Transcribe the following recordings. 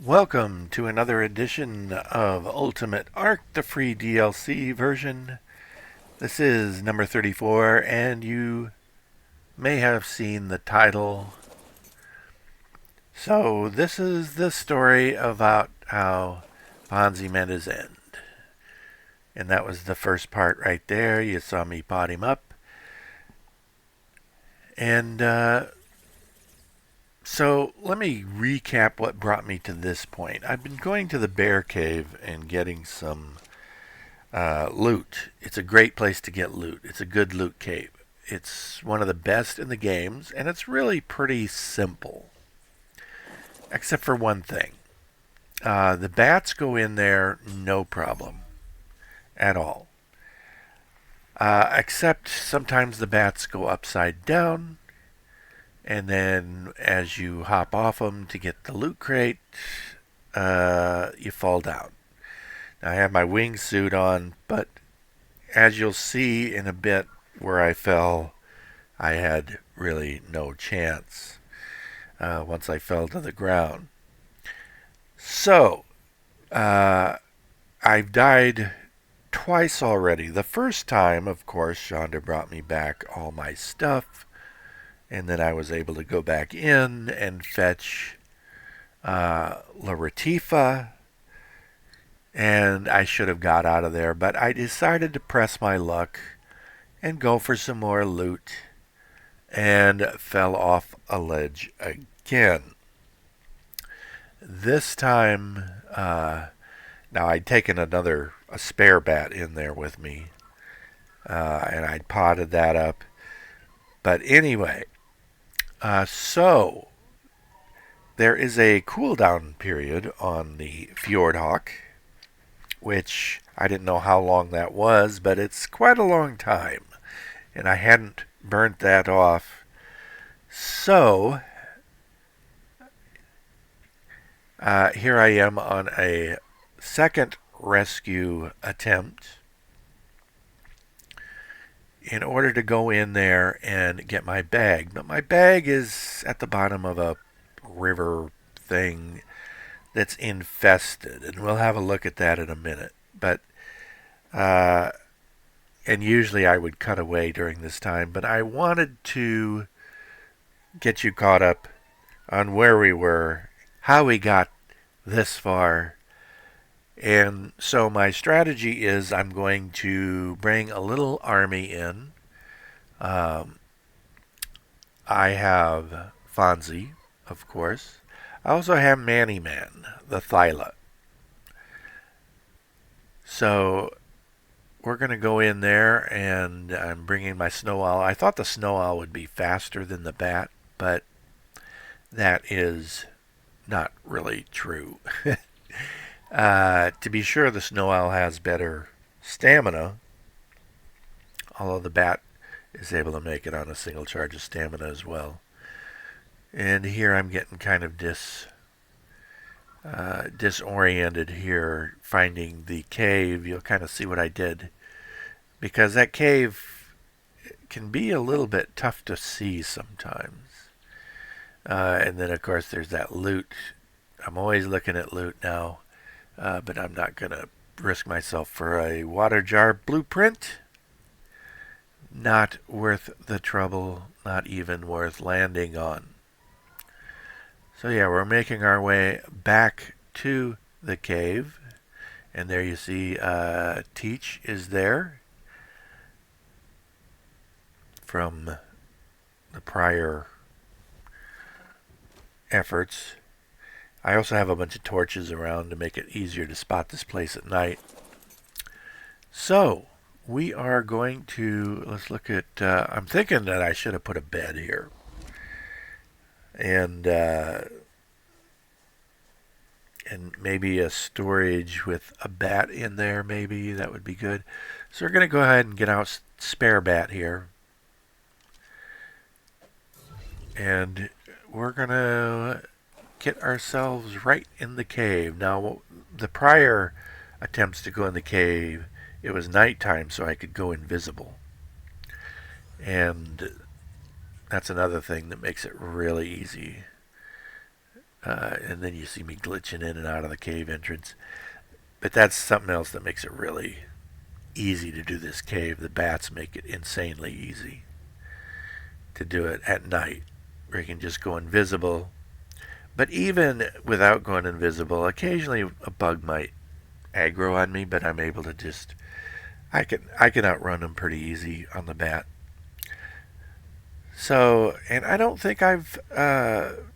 Welcome to another edition of Ultimate ARK, the free DLC version. This is number 34, and you may have seen the title. So, this is the story about how Fonzi met his end. And that was the first part right there. You saw me pot him up. And so let me recap what brought me to this point. I've been going to the bear cave and getting some loot. It's a great place to get loot. It's a good loot cave. It's one of the best in the games, and it's really pretty simple. Except for one thing. The bats go in there no problem at all. Except sometimes the bats go upside down, and then as you hop off them to get the loot crate, you fall down. Now I have my wingsuit on, but as you'll see in a bit where I fell, I had really no chance once I fell to the ground. So, I've died twice already. The first time, of course, Shonda brought me back all my stuff, and then I was able to go back in and fetch La Retifa, and I should have got out of there, but I decided to press my luck and go for some more loot, and fell off a ledge again. This time, now I'd taken a spare bat in there with me, and I'd potted that up. But anyway, so there is a cooldown period on the Fjordhawk, which I didn't know how long that was, but it's quite a long time, and I hadn't burnt that off. So here I am on a second rescue attempt in order to go in there and get my bag. But my bag is at the bottom of a river thing that's infested, and we'll have a look at that in a minute. But and usually I would cut away during this time, but I wanted to get you caught up on where we were, how we got this far. And so my strategy is I'm going to bring a little army in. I have Fonzi, of course. I also have Manny Man, the Thyla. So we're going to go in there, and I'm bringing my snow owl. I thought the snow owl would be faster than the bat, but that is not really true. To be sure, the snow owl has better stamina, although the bat is able to make it on a single charge of stamina as well. And here I'm getting kind of disoriented here, finding the cave. You'll kind of see what I did, because that cave can be a little bit tough to see sometimes. And then, of course, there's that loot. I'm always looking at loot now, but I'm not going to risk myself for a water jar blueprint. Not worth the trouble, not even worth landing on. So yeah, we're making our way back to the cave, and there you see Teach is there from the prior efforts. I also have a bunch of torches around to make it easier to spot this place at night. So we are going to, let's look at, I'm thinking that I should have put a bed here. And maybe a storage with a bat in there, maybe that would be good. So we're going to go ahead and get out spare bat here, and we're going to get ourselves right in the cave. Now, the prior attempts to go in the cave, it was nighttime, so I could go invisible, and that's another thing that makes it really easy. And then you see me glitching in and out of the cave entrance. But that's something else that makes it really easy to do this cave. The bats make it insanely easy to do it at night, where you can just go invisible. But even without going invisible, occasionally a bug might aggro on me, but I'm able to just, I can outrun them pretty easy on the bat. So, and I don't think I've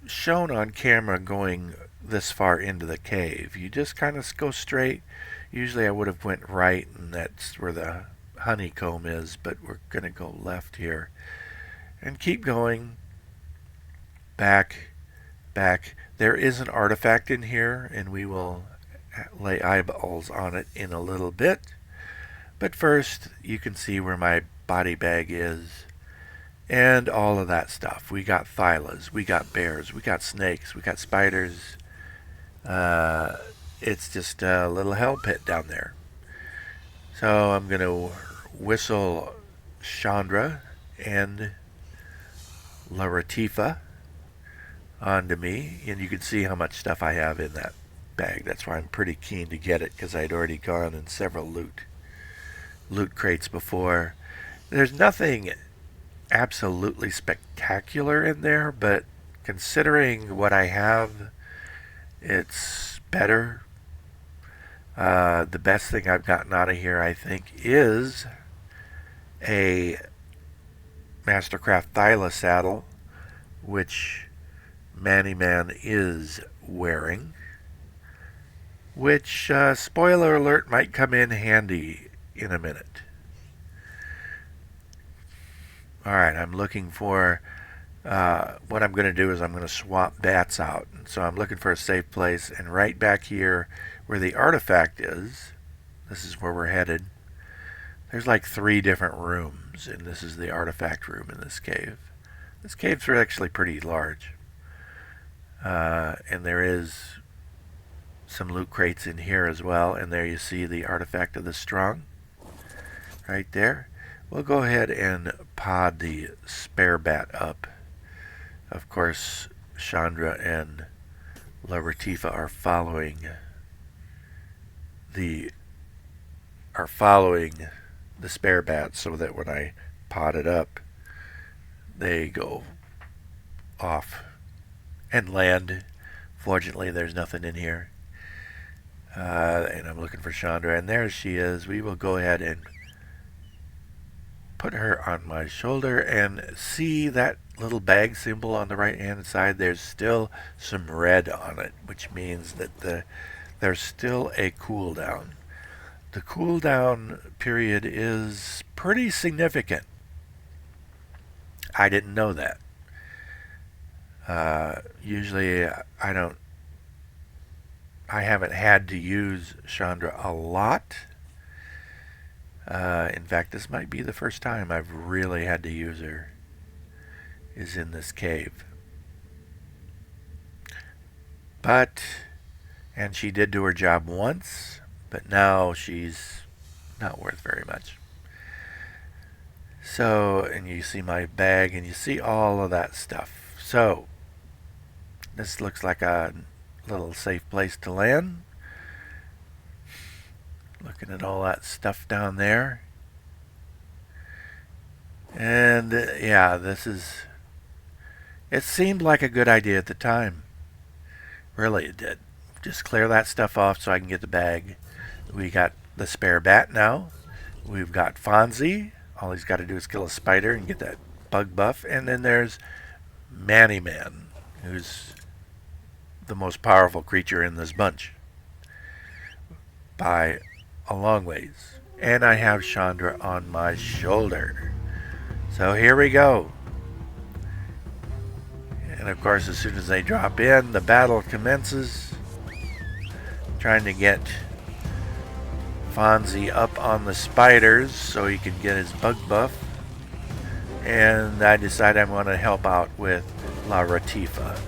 shown on camera going this far into the cave. You just kind of go straight. Usually I would have went right, and that's where the honeycomb is, but we're going to go left here. And keep going. Back, back. There is an artifact in here, and we will lay eyeballs on it in a little bit. But first, you can see where my body bag is. And all of that stuff. We got thylas, we got bears, we got snakes, we got spiders. It's just a little hell pit down there. So I'm going to whistle Chandra and La Ratifa onto me. And you can see how much stuff I have in that bag. That's why I'm pretty keen to get it, because I'd already gone in several loot crates before. There's nothing absolutely spectacular in there, but considering what I have, it's better. The best thing I've gotten out of here, I think, is a Mastercraft Thyla saddle, which Manny Man is wearing, which, spoiler alert, might come in handy in a minute. Alright, I'm looking for, what I'm going to do is I'm going to swap bats out. So I'm looking for a safe place, and right back here where the artifact is, this is where we're headed. There's like 3 different rooms, and this is the artifact room in this cave. This cave's actually pretty large. And there is some loot crates in here as well, and there you see the artifact of the strong right there. We'll go ahead and pod the spare bat up. Of course, Chandra and La Ratifa are following the spare bat, so that when I pod it up, they go off and land. Fortunately, there's nothing in here. And I'm looking for Chandra, and there she is. We will go ahead and put her on my shoulder, and see that little bag symbol on the right hand side. There's still some red on it, which means that there's still a cooldown. The cooldown period is pretty significant. I didn't know that. Usually I haven't had to use Chandra a lot. In fact, this might be the first time I've really had to use her, is in this cave. And she did do her job once, but now she's not worth very much. So, and you see my bag, and you see all of that stuff. So, this looks like a little safe place to land. Looking at all that stuff down there. And yeah, it seemed like a good idea at the time. Really, it did. Just clear that stuff off so I can get the bag. We got the spare bat now. We've got Fonzi. All he's got to do is kill a spider and get that bug buff. And then there's Manny Man, who's the most powerful creature in this bunch by a long ways. And I have Chandra on my shoulder. So here we go. And of course, as soon as they drop in, the battle commences. Trying to get Fonzi up on the spiders so he can get his bug buff. And I decide I want to help out with La Ratifa.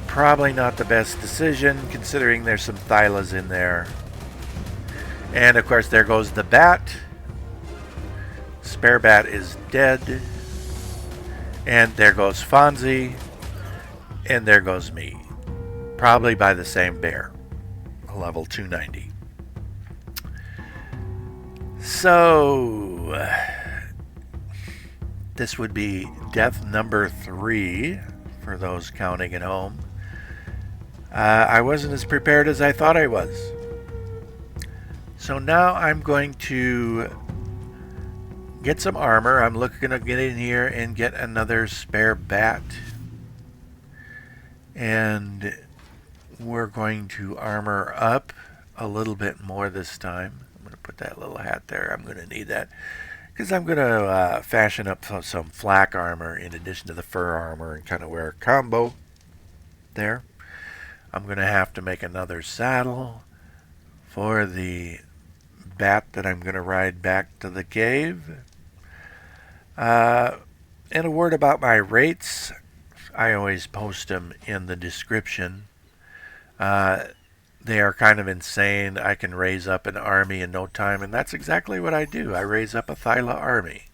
Probably not the best decision, considering there's some thylas in there. And of course, there goes the bat. Spare bat is dead. And there goes Fonzi. And there goes me. Probably by the same bear. Level 290. So, this would be death number 3 for those counting at home. I wasn't as prepared as I thought I was. So now I'm going to get some armor. I'm going to get in here and get another spare bat. And we're going to armor up a little bit more this time. I'm going to put that little hat there. I'm going to need that because I'm going to fashion up some flak armor in addition to the fur armor and kind of wear a combo there. I'm going to have to make another saddle for the bat that I'm going to ride back to the cave. And a word about my rates. I always post them in the description. They are kind of insane. I can raise up an army in no time, and that's exactly what I do. I raise up a Thyla army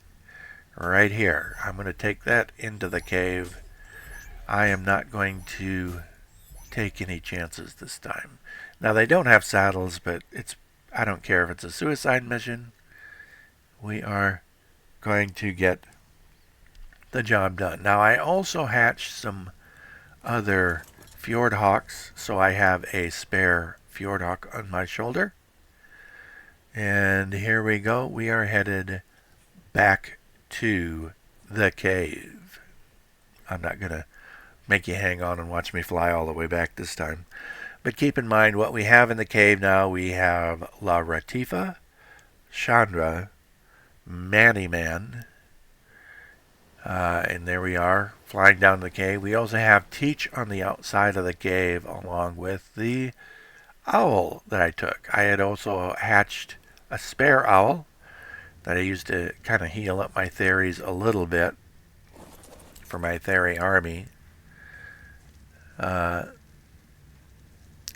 right here. I'm going to take that into the cave. I am not going to take any chances this time. Now, they don't have saddles, but I don't care if it's a suicide mission. We are going to get the job done. Now, I also hatched some other Fjord Hawks, so I have a spare Fjord Hawk on my shoulder. And here we go. We are headed back to the cave. I'm not going to make you hang on and watch me fly all the way back this time. But keep in mind what we have in the cave now. We have La Ratifa, Chandra, Manny Man, and there we are, flying down the cave. We also have Teach on the outside of the cave, along with the owl that I took. I had also hatched a spare owl that I used to kind of heal up my Theries a little bit for my Thery army.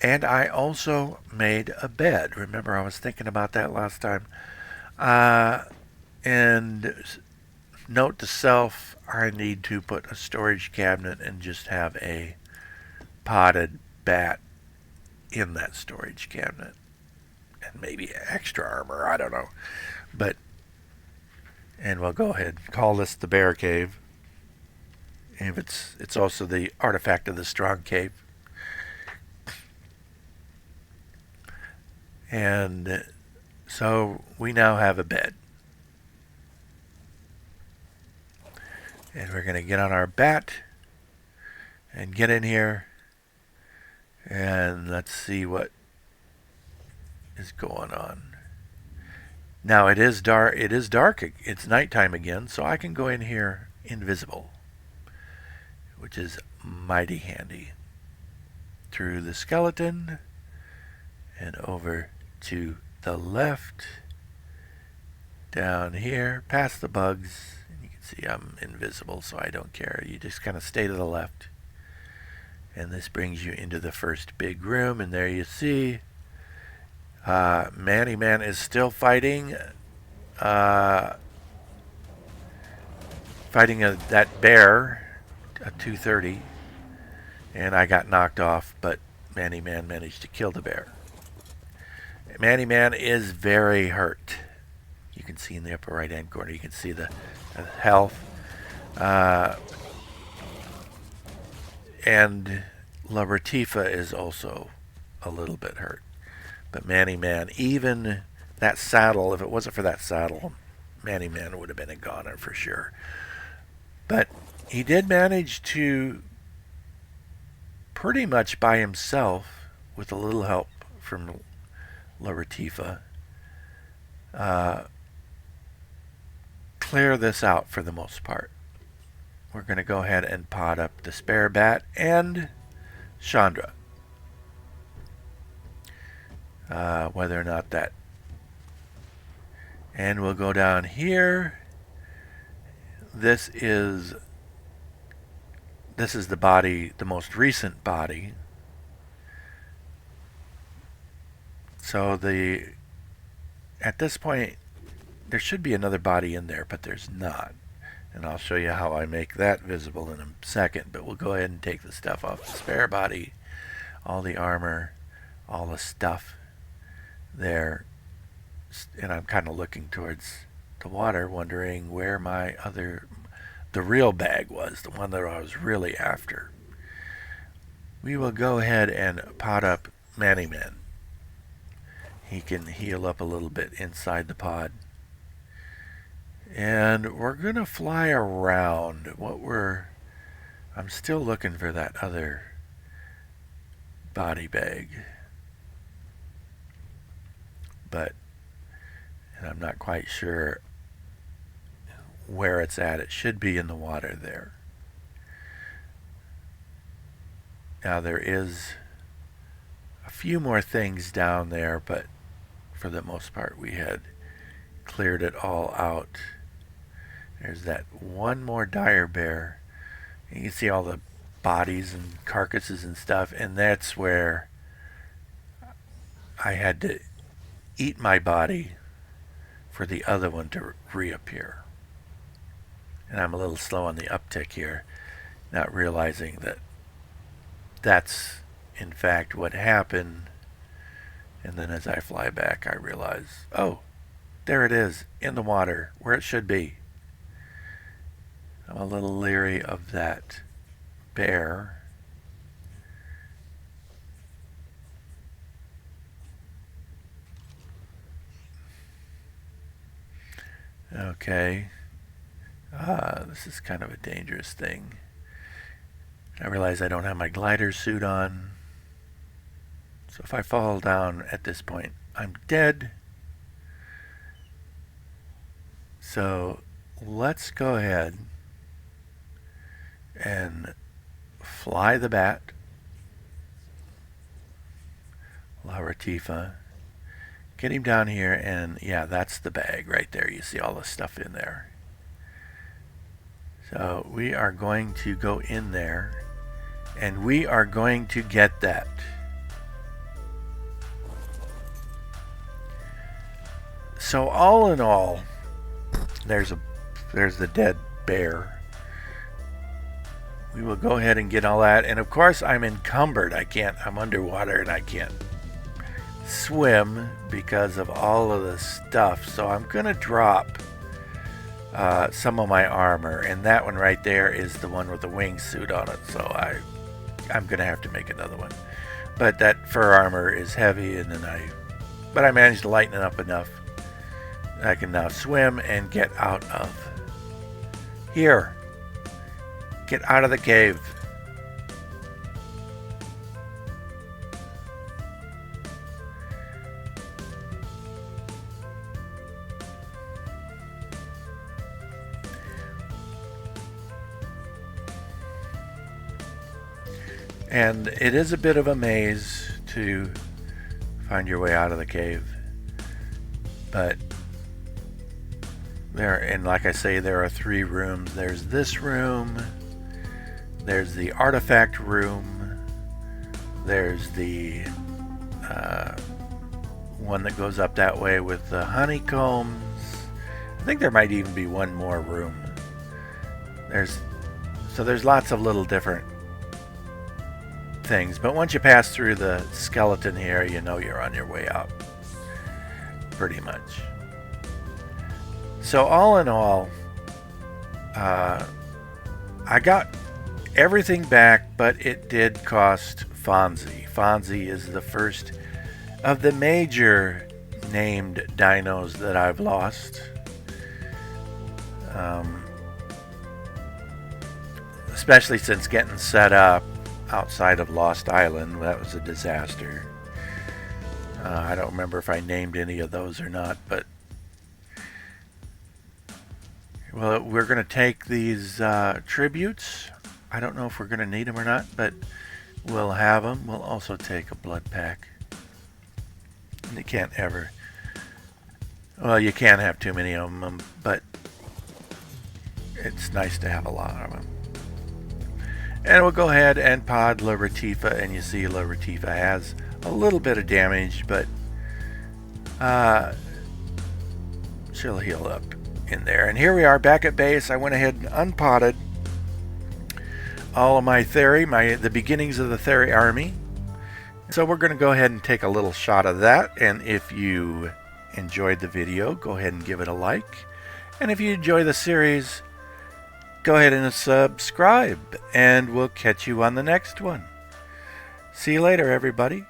And I also made a bed. Remember, I was thinking about that last time. And note to self, I need to put a storage cabinet and just have a potted bat in that storage cabinet. And maybe extra armor, I don't know. And we'll go ahead and call this the Bear Cave. And it's also the artifact of the Strong Cave. And so we now have a bed. And we're going to get on our bat and get in here. And let's see what is going on. Now it is dark. It's nighttime again, so I can go in here invisible, which is mighty handy. Through the skeleton and over to the left, down here, past the bugs. And you can see I'm invisible, so I don't care. You just kind of stay to the left. And this brings you into the first big room, and there you see Manny Man is still fighting that bear, a 230, and I got knocked off, but Manny Man managed to kill the bear. Manny Man is very hurt. You can see in the upper right hand corner, you can see the health. And La Ratifa is also a little bit hurt. But Manny Man, even that saddle, if it wasn't for that saddle, Manny Man would have been a goner for sure. But he did manage to, pretty much by himself, with a little help from La Ratifa, clear this out for the most part. We're going to go ahead and pot up the spare bat and Chandra. Whether or not that. And we'll go down here. This is the body, the most recent body. So at this point, there should be another body in there, but there's not. And I'll show you how I make that visible in a second, but we'll go ahead and take the stuff off the spare body, all the armor, all the stuff there. And I'm kind of looking towards the water, wondering where the real bag was, the one that I was really after. We will go ahead and pot up Manny Man. He can heal up a little bit inside the pod. And we're going to fly around. I'm still looking for that other body bag. And I'm not quite sure where it's at. It should be in the water there. Now there is a few more things down there, but for the most part we had cleared it all out. There's that one more dire bear. You can see all the bodies and carcasses and stuff, and that's where I had to eat my body for the other one to reappear. And I'm a little slow on the uptick here, not realizing that that's in fact what happened. And then as I fly back, I realize, oh, there it is, in the water, where it should be. I'm a little leery of that bear. Okay. This is kind of a dangerous thing. I realize I don't have my glider suit on. So if I fall down at this point, I'm dead. So let's go ahead and fly the bat. La Retifa. Get him down here, and yeah, that's the bag right there. You see all the stuff in there. So we are going to go in there, and we are going to get that. So all in all, there's the dead bear. We will go ahead and get all that, and of course I'm encumbered. I'm underwater and I can't swim because of all of the stuff. So I'm gonna drop some of my armor, and that one right there is the one with the wingsuit on it. So I'm gonna have to make another one. But that fur armor is heavy, and then but I managed to lighten it up enough. I can now swim and get out of here. Get out of the cave. And it is a bit of a maze to find your way out of the cave. But and like I say, there are 3 rooms. There's this room. There's the artifact room. There's the one that goes up that way with the honeycombs. I think there might even be one more room. There's lots of little different things. But once you pass through the skeleton here, you know you're on your way out. Pretty much. So all in all, I got everything back, but it did cost Fonzi. Fonzi is the first of the major named dinos that I've lost. Especially since getting set up outside of Lost Island, that was a disaster. I don't remember if I named any of those or not, but well, we're going to take these tributes. I don't know if we're going to need them or not, but we'll have them. We'll also take a blood pack. You can't ever... Well, you can't have too many of them, but it's nice to have a lot of them. And we'll go ahead and pod La Retifa, and you see La Retifa has a little bit of damage, but she'll heal up in there. And here we are back at base. I went ahead and unpotted all of my Theory, the beginnings of the Theory army. So we're going to go ahead and take a little shot of that. And if you enjoyed the video, go ahead and give it a like. And if you enjoy the series, go ahead and subscribe. And we'll catch you on the next one. See you later, everybody.